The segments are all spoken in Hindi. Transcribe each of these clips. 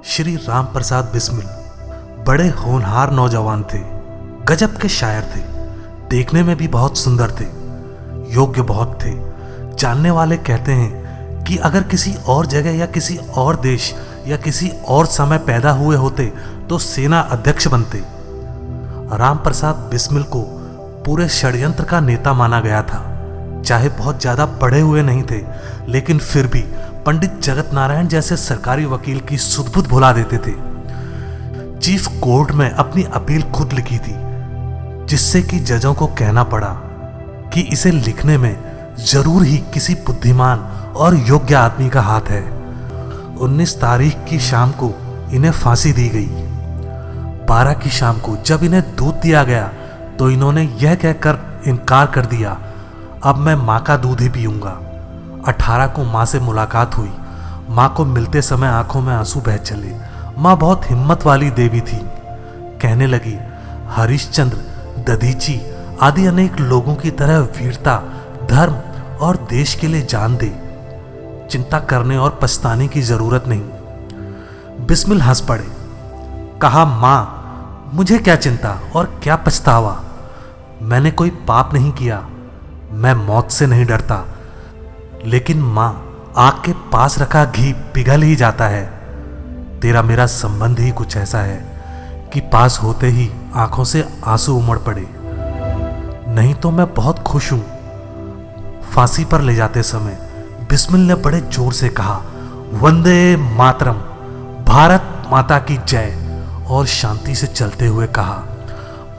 श्री राम प्रसाद बिस्मिल बड़े होनहार नौजवान थे। गजब के शायर थे। देखने में भी बहुत सुंदर थे। योग्य बहुत थे। जानने वाले कहते हैं कि अगर किसी और जगह या किसी और देश या किसी और समय पैदा हुए होते तो सेना अध्यक्ष बनते। राम प्रसाद बिस्मिल को पूरे षड्यंत्र का नेता माना गया था। चाहे बहुत ज्यादा पढ़े हुए नहीं थे, लेकिन फिर भी पंडित जगत नारायण जैसे सरकारी वकील की सुध-बुध भुला देते थे। चीफ कोर्ट में अपनी अपील खुद लिखी थी, जिससे कि जजों को कहना पड़ा कि इसे लिखने में जरूर ही किसी बुद्धिमान और योग्य आदमी का हाथ है। 19 तारीख की शाम को इन्हें फांसी दी गई। 12 की शाम को जब इन्हें दूध दिया गया तो इन्होंने यह कहकर इनकार कर दिया, अब मैं माँ का दूध ही पीऊंगा। 18 को माँ से मुलाकात हुई। माँ को मिलते समय आंखों में आंसू बह चले। माँ बहुत हिम्मत वाली देवी थी। कहने लगी, हरिश्चंद्र, दधीची आदि अनेक लोगों की तरह वीरता, धर्म और देश के लिए जान दे। चिंता करने और पछताने की जरूरत नहीं। बिस्मिल हंस पड़े। कहा, माँ, मुझे क्या चिंता और क्या पछतावा। मैंने कोई पाप नहीं किया। मैं मौत से नहीं डरता। लेकिन माँ, आग के पास रखा घी पिघल ही जाता है। तेरा मेरा संबंध ही कुछ ऐसा है कि पास होते ही आंखों से आंसू उमड़ पड़े। नहीं तो मैं बहुत खुश हूं। फांसी पर ले जाते समय बिस्मिल ने बड़े जोर से कहा, वंदे मातरम, भारत माता की जय, और शांति से चलते हुए कहा,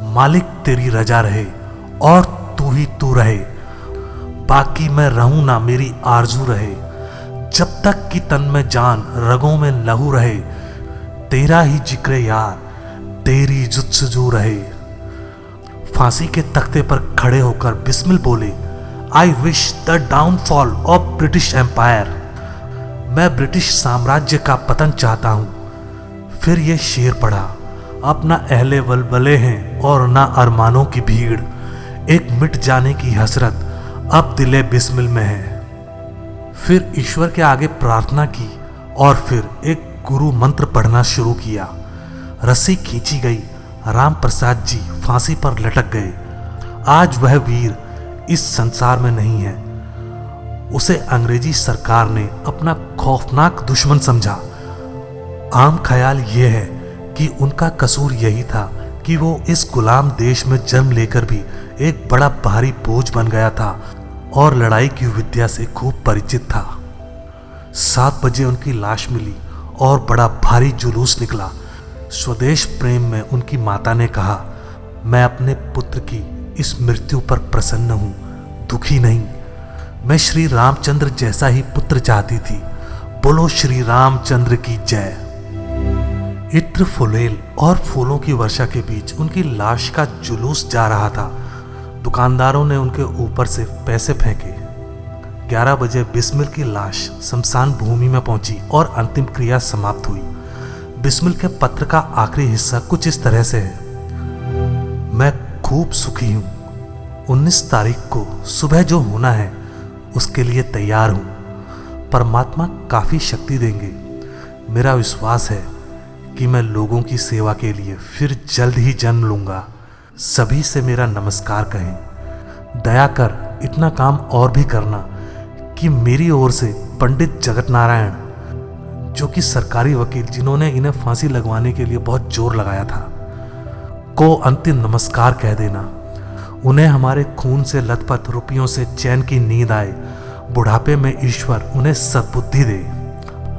मालिक तेरी रजा रहे और तू ही तू रहे। बाकी मैं रहूं ना मेरी आरजू रहे। जब तक कि तन में जान रगों में लहू रहे। तेरा ही जिक्र यार, तेरी जुत्सजू रहे। फांसी के तख्ते पर खड़े होकर बिस्मिल बोले, I wish the downfall of British empire. मैं ब्रिटिश साम्राज्य का पतन चाहता हूं। फिर ये शेर पढ़ा, अब ना अहले वलबले हैं और ना अरमानों की भीड़। एक मिट जाने की हसरत अब दिले बिस्मिल में है। फिर ईश्वर के आगे प्रार्थना की और फिर एक गुरु मंत्र पढ़ना शुरू किया। रस्सी खींची गई। राम प्रसाद जी फांसी पर लटक गए। आज वह वीर इस संसार में नहीं है। उसे अंग्रेजी सरकार ने अपना खौफनाक दुश्मन समझा। आम ख्याल यह है कि उनका कसूर यही था कि वो इस गुलाम देश में जन्म लेकर भी एक बड़ा भारी बोझ बन गया था और लड़ाई की विद्या से खूब परिचित था। 7 बजे उनकी लाश मिली और बड़ा भारी जुलूस निकला। स्वदेश प्रेम में उनकी माता ने कहा, मैं अपने पुत्र की इस मृत्यु पर प्रसन्न हूं, दुखी नहीं। मैं श्री रामचंद्र जैसा ही पुत्र चाहती थी। बोलो श्री रामचंद्र की जय। इत्र फुलेल और फूलों की वर्षा के बीच उनकी लाश का जुलूस जा रहा था। दुकानदारों ने उनके ऊपर से पैसे फेंके। 11 बजे बिस्मिल की लाश शमशान भूमि में पहुंची और अंतिम क्रिया समाप्त हुई। बिस्मिल के पत्र का आखिरी हिस्सा कुछ इस तरह से है, मैं खूब सुखी हूं। 19 तारीख को सुबह जो होना है उसके लिए तैयार हूं। परमात्मा काफी शक्ति देंगे। मेरा विश्वास है कि मैं लोगों की सेवा के लिए फिर जल्द ही जन्म लूंगा। सभी से मेरा नमस्कार कहें। दया कर इतना काम और भी करना कि मेरी ओर से पंडित जगत नारायण, जो कि सरकारी वकील जिन्होंने इन्हें फांसी लगवाने के लिए बहुत जोर लगाया था, को अंतिम नमस्कार कह देना। उन्हें हमारे खून से लथपथ रुपयों से चैन की नींद आए। बुढ़ापे में ईश्वर उन्हें सद्बुद्धि दे।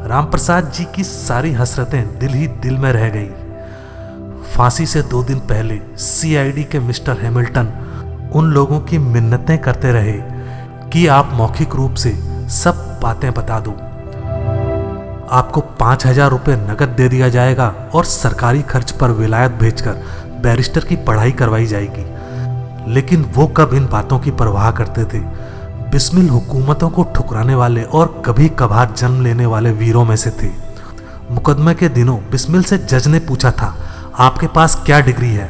रामप्रसाद जी की सारी हसरतें दिल ही दिल में रह गई। फांसी से 2 दिन पहले सीआईडी के मिस्टर हैमिल्टन उन लोगों की मिन्नतें करते रहे कि आप मौखिक रूप से सब बातें बता दो। आपको 5000 रुपये नकद दे दिया जाएगा और सरकारी खर्च पर विलायत भेजकर बैरिस्टर की पढ़ाई करवाई जाएगी। लेकिन वो कब इन बातों की परवाह करते थे। बिस्मिल हुकूमतों को ठुकराने वाले और कभी कभार जन्म लेने वाले वीरों में से थे। मुकदमे के दिनों बिस्मिल से जज ने पूछा था, आपके पास क्या डिग्री है?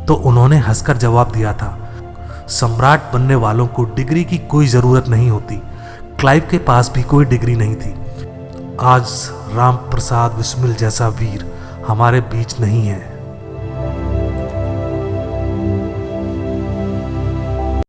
तो उन्होंने हंसकर जवाब दिया था, सम्राट बनने वालों को डिग्री की कोई जरूरत नहीं होती। क्लाइव के पास भी कोई डिग्री नहीं थी। आज राम प्रसाद बिस्मिल जैसा वीर हमारे बीच नहीं है।